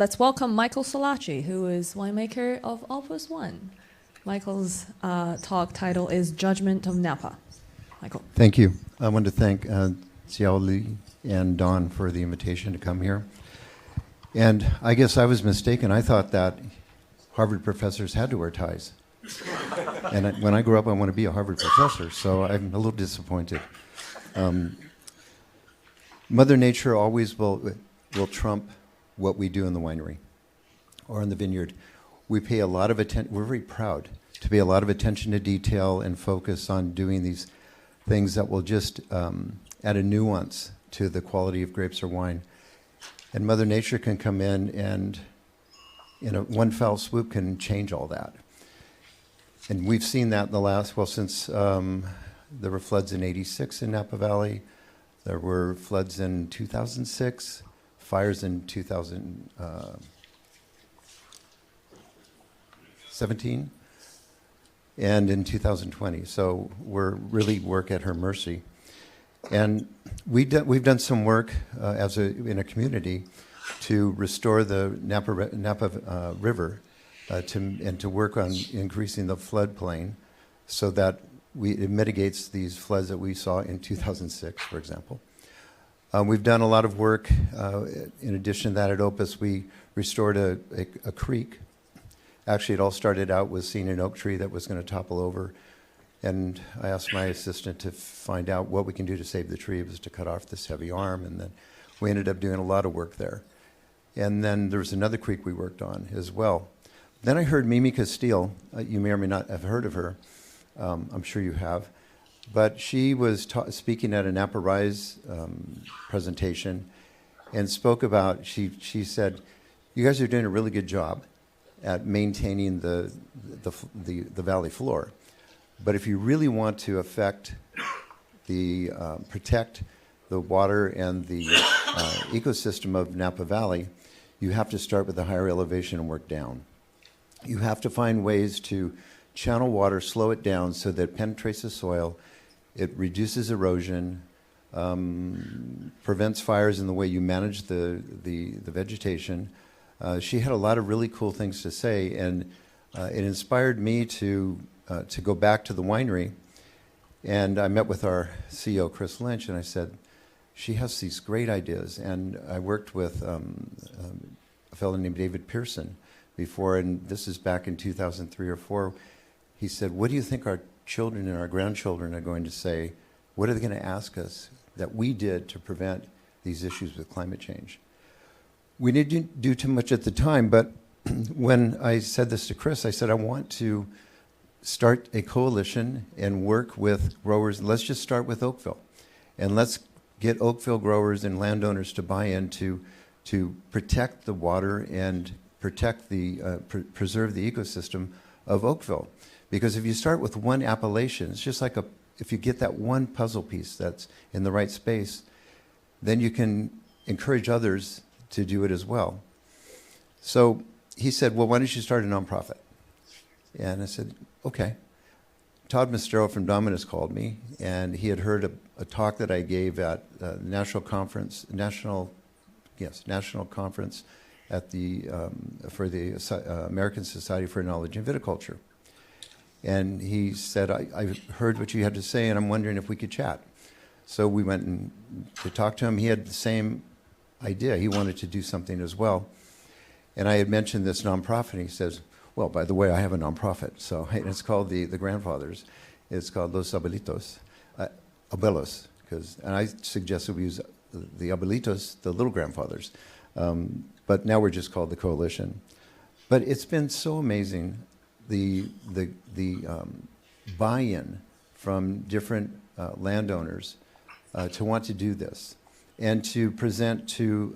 Let's welcome Michael Silacci, who is winemaker of Opus 1. Michael's talk title is Judgment of Napa. Michael. Thank you. I want to thank Xiao Li and Don for the invitation to come here. And I guess I was mistaken. I thought that Harvard professors had to wear ties. And when I grow up, I want to be a Harvard professor, so I'm a little disappointed. Mother Nature always will trump what we do in the winery or in the vineyard. We pay a lot of attention. We're very proud to pay a lot of attention to detail and focus on doing these things that will just add a nuance to the quality of grapes or wine. And Mother Nature can come in and, in a one foul swoop, can change all that. And we've seen that in the last, since there were floods in '86 in Napa Valley. There were floods in 2006, fires in 2017, and in 2020. So we're really work at her mercy. And we've done some work in a community to restore the Napa River and to work on increasing the floodplain so that it mitigates these floods that we saw in 2006, for example. We've done a lot of work. In addition to that, at Opus, we restored a creek. Actually, it all started out with seeing an oak tree that was going to topple over. And I asked my assistant to find out what we can do to save the tree. It was to cut off this heavy arm. And then we ended up doing a lot of work there. And then there was another creek we worked on as well. Then I heard Mimi Castile. You may or may not have heard of her. I'm sure you have. But she was speaking at a Napa Rise presentation and spoke about, she said, you guys are doing a really good job at maintaining the valley floor. But if you really want to protect the water and the ecosystem of Napa Valley, you have to start with the higher elevation and work down. You have to find ways to channel water, slow it down so that it penetrates the soil. It reduces erosion, prevents fires in the way you manage the vegetation. She had a lot of really cool things to say, and it inspired me to go back to the winery. And I met with our CEO, Chris Lynch, and I said, she has these great ideas. And I worked with a fellow named David Pearson before, and this is back in 2003 or 4. He said, what do you think our children and our grandchildren are going to say? What are they going to ask us that we did to prevent these issues with climate change? We didn't do too much at the time, but when I said this to Chris, I said, I want to start a coalition and work with growers. Let's just start with Oakville. And let's get Oakville growers and landowners to buy in to protect the water and protect preserve the ecosystem of Oakville. Because if you start with one appellation, it's just like if you get that one puzzle piece that's in the right space, then you can encourage others to do it as well. So he said, well, why don't you start a nonprofit? And I said, okay. Todd Mastero from Dominus called me, and he had heard a talk that I gave at national conference at for the American Society for Knowledge in Viticulture. And he said, I heard what you had to say, and I'm wondering if we could chat. So we went to talk to him. He had the same idea. He wanted to do something as well. And I had mentioned this nonprofit, and he says, well, by the way, I have a nonprofit. So it's called the Grandfathers. It's called Los Abuelitos, Abuelos, and I suggested we use the Abuelitos, the little grandfathers. But now we're just called the Coalition. But it's been so amazing, the buy-in from different landowners to want to do this and to present to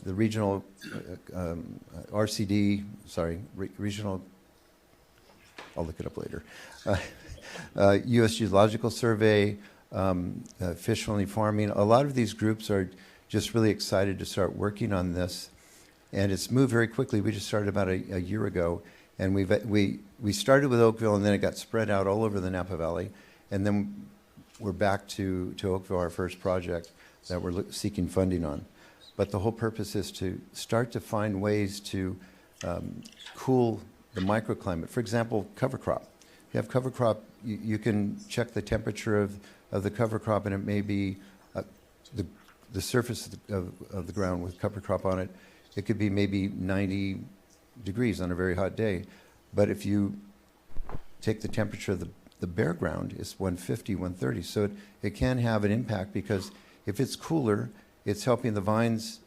the regional regional, I'll look it up later, U.S. Geological Survey, Fish-Only Farming. A lot of these groups are just really excited to start working on this. And it's moved very quickly. We just started about a year ago. And we started with Oakville, and then it got spread out all over the Napa Valley. And then we're back to Oakville, our first project that we're seeking funding on. but the whole purpose is to start to find ways to cool the microclimate. For example, cover crop. If you have cover crop, you can check the temperature of the cover crop, and it may be the surface of the ground with cover crop on it. It could be maybe 90 degrees on a very hot day. But if you take the temperature of the bare ground, it's 150, 130. So it can have an impact, because if it's cooler, it's helping the vines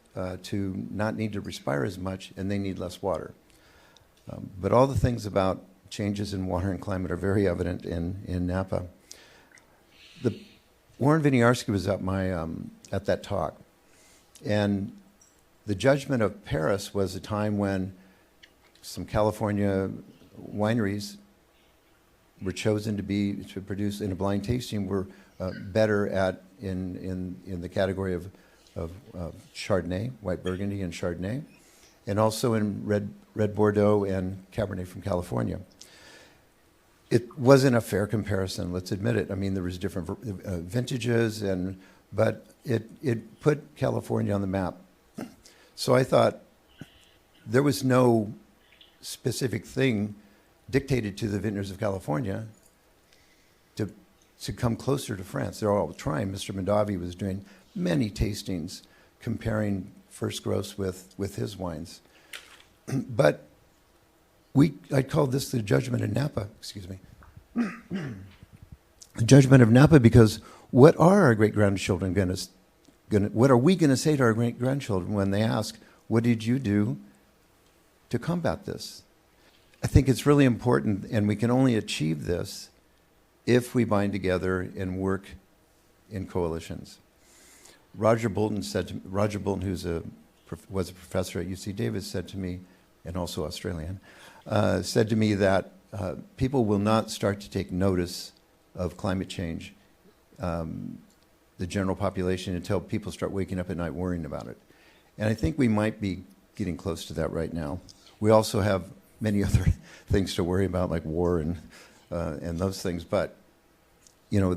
to not need to respire as much, and they need less water. But all the things about changes in water and climate are very evident in Napa. Warren Winiarski was at that talk, and the judgment of Paris was a time when some California wineries were chosen to produce in a blind tasting were better at in the category of Chardonnay, white Burgundy and Chardonnay, and also in red Bordeaux and Cabernet from California. It wasn't a fair comparison, let's admit it. I mean, there was different vintages, but it put California on the map. So I thought there was no specific thing dictated to the vintners of California to come closer to France. They're all trying. Mr. Mondavi was doing many tastings comparing first growths with his wines. But I called this the judgment of Napa, excuse me. The judgment of Napa, because what are our great-grandchildren what are we going to say to our great-grandchildren when they ask, what did you do to combat this? I think it's really important, and we can only achieve this if we bind together and work in coalitions. Roger Bolton, who was a professor at UC Davis, said to me, and also Australian, said to me that people will not start to take notice of climate change, the general population, until people start waking up at night worrying about it. And I think we might be getting close to that right now. We also have many other things to worry about, like war and those things. But you know,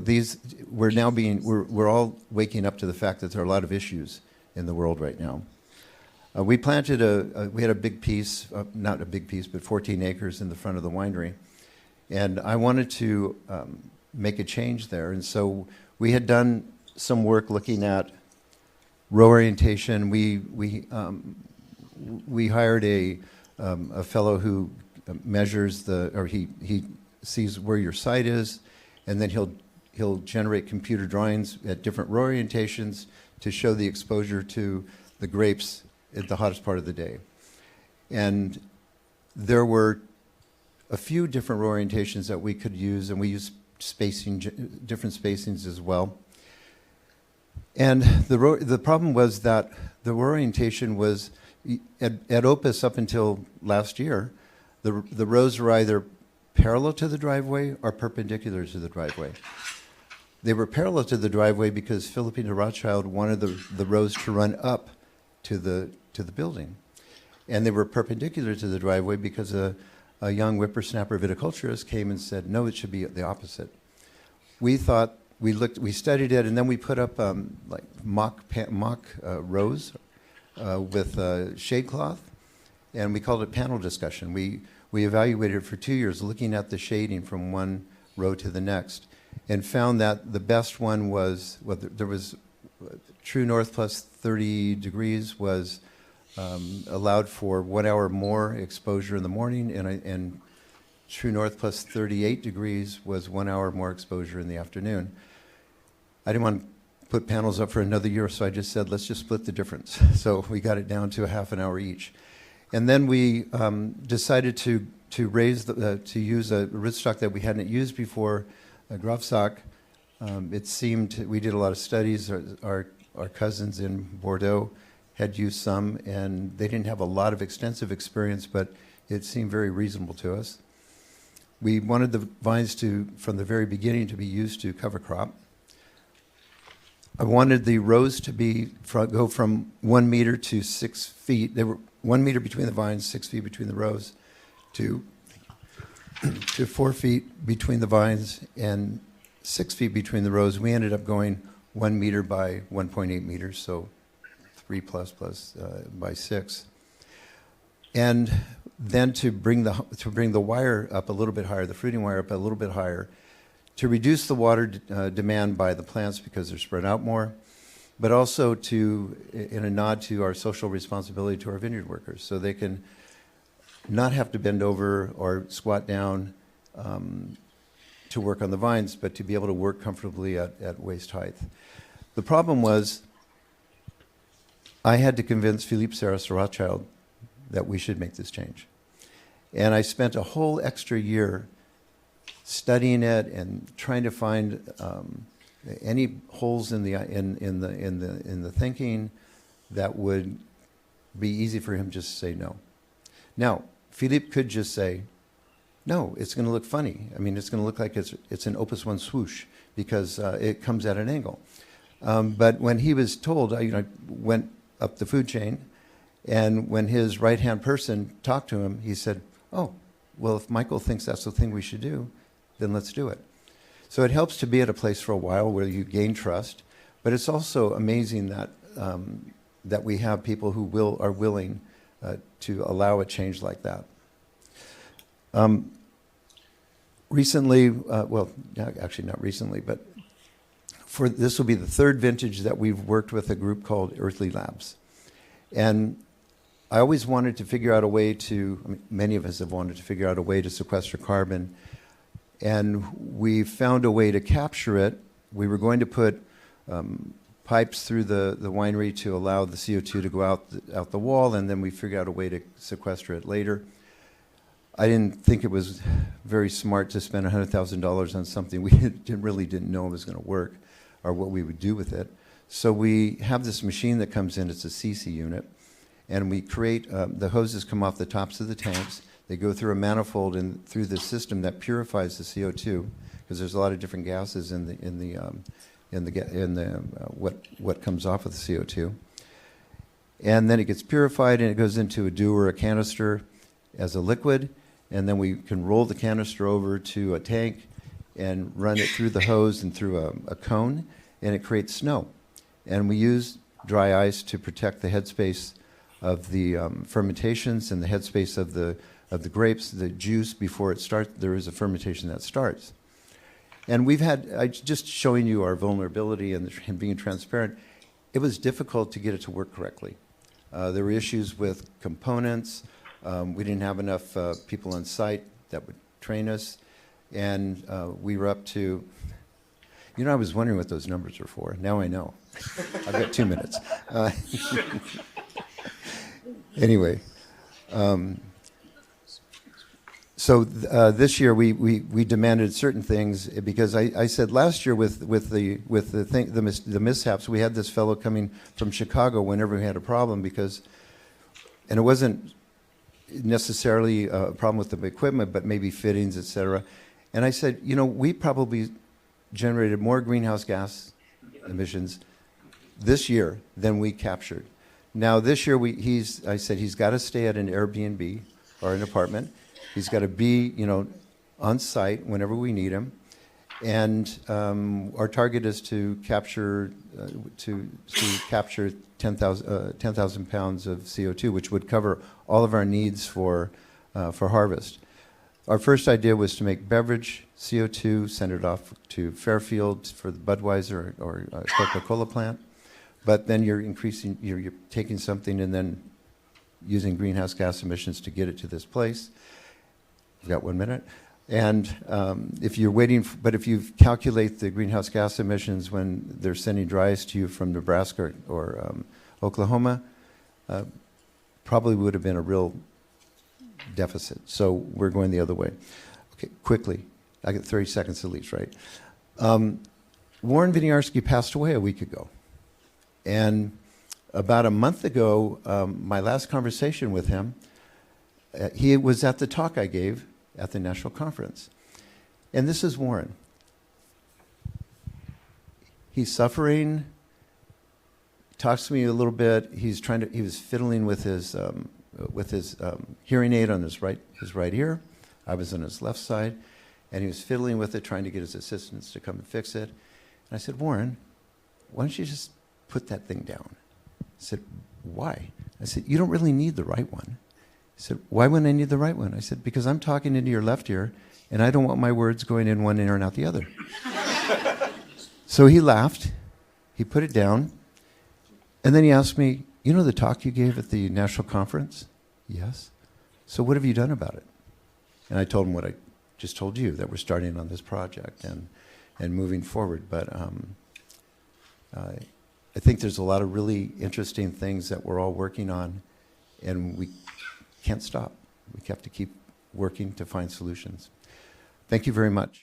we're all waking up to the fact that there are a lot of issues in the world right now. We planted we had a big piece, not a big piece, but 14 acres in the front of the winery, and I wanted to make a change there. And so we had done some work looking at row orientation. We hired a fellow who measures he sees where your site is, and then he'll generate computer drawings at different row orientations to show the exposure to the grapes at the hottest part of the day. And there were a few different row orientations that we could use, and we used different spacings as well. And the problem was that the row orientation was, at Opus up until last year, the rows were either parallel to the driveway or perpendicular to the driveway. They were parallel to the driveway because Philippine de Rothschild wanted the rows to run up to the building. And they were perpendicular to the driveway because a young whippersnapper viticulturist came and said, no, it should be the opposite. We studied it, and then we put up like mock rows with shade cloth, and we called it panel discussion. We evaluated it for 2 years, looking at the shading from one row to the next, and found that the best one was, there was true north plus 30 degrees was allowed for 1 hour more exposure in the morning, and true north plus 38 degrees was 1 hour more exposure in the afternoon. I didn't want to put panels up for another year, so I just said, let's just split the difference. So we got it down to a half an hour each. And then we decided to use a rootstock that we hadn't used before, a Grafstock. It seemed, we did a lot of studies. Our cousins in Bordeaux had used some, and they didn't have a lot of extensive experience, but it seemed very reasonable to us. We wanted the vines from the very beginning, to be used to cover crop. I wanted the rows to go from 1 meter to 6 feet. They were 1 meter between the vines, 6 feet between the rows, to 4 feet between the vines and 6 feet between the rows. We ended up going 1 meter by 1.8 meters, so 3 plus by 6. And then to bring the wire up a little bit higher, the fruiting wire up a little bit higher, to reduce the water demand by the plants because they're spread out more, but also in a nod to our social responsibility to our vineyard workers, so they can not have to bend over or squat down to work on the vines, but to be able to work comfortably at waist height. The problem was I had to convince Philippe Serres Rothschild that we should make this change. And I spent a whole extra year studying it and trying to find any holes in the thinking that would be easy for him just to say no. Now, Philippe could just say, no, it's going to look funny. I mean, it's going to look like it's an Opus 1 swoosh because it comes at an angle. But when he was told, I went up the food chain, and when his right-hand person talked to him, he said, oh, well, if Michael thinks that's the thing we should do, then let's do it. So it helps to be at a place for a while where you gain trust, but it's also amazing that that we have people who are willing to allow a change like that. Recently, well, actually not recently, but this will be the third vintage that we've worked with a group called Earthly Labs. And I always wanted to figure out a way many of us have wanted to figure out a way to sequester carbon. And we found a way to capture it. We were going to put pipes through the winery to allow the CO2 to go out the wall, and then we figured out a way to sequester it later. I didn't think it was very smart to spend $100,000 on something we really didn't know was going to work or what we would do with it. So we have this machine that comes in, it's a CC unit, and we create, the hoses come off the tops of the tanks, they go through a manifold and through the system that purifies the CO2, because there's a lot of different gases in what comes off of the CO2. And then it gets purified and it goes into a dew or a canister as a liquid, and then we can roll the canister over to a tank and run it through the hose and through a cone, and it creates snow. And we use dry ice to protect the headspace of the fermentations and the headspace of the grapes, the juice before it starts. There is a fermentation that starts. And just showing you our vulnerability and being transparent, it was difficult to get it to work correctly. There were issues with components. We didn't have enough people on site that would train us. And we were up to, I was wondering what those numbers were for. Now I know. I've got 2 minutes. Anyway, so this year we demanded certain things because I said last year with the mishaps, we had this fellow coming from Chicago whenever we had a problem and it wasn't necessarily a problem with the equipment, but maybe fittings, et cetera. And I said, we probably generated more greenhouse gas emissions this year than we captured. Now this year I said he's got to stay at an Airbnb or an apartment. He's got to be, on site whenever we need him. And our target is to capture 10,000 pounds of CO2, which would cover all of our needs for harvest. Our first idea was to make beverage CO2, send it off to Fairfield for the Budweiser or Coca-Cola plant. But then you're taking something and then using greenhouse gas emissions to get it to this place. We've got 1 minute. And if you calculate the greenhouse gas emissions when they're sending dry ice to you from Nebraska or Oklahoma, probably would have been a real deficit. So we're going the other way. Okay, quickly. I get 30 seconds at least, right? Warren Winiarski passed away a week ago. And about a month ago, my last conversation with him, he was at the talk I gave at the national conference. And this is Warren. He's suffering, talks to me a little bit. He was fiddling with his hearing aid on his right ear. I was on his left side, and he was fiddling with it, trying to get his assistants to come and fix it. And I said, Warren, why don't you just put that thing down? said, why? I said, you don't really need the right one. He said, why wouldn't I need the right one? I said, because I'm talking into your left ear, and I don't want my words going in one ear and out the other. So he laughed. He put it down. And then he asked me, you know the talk you gave at the national conference? Yes. So what have you done about it? And I told him what I just told you, that we're starting on this project and moving forward. But I think there's a lot of really interesting things that we're all working on, and we can't stop. We have to keep working to find solutions. Thank you very much.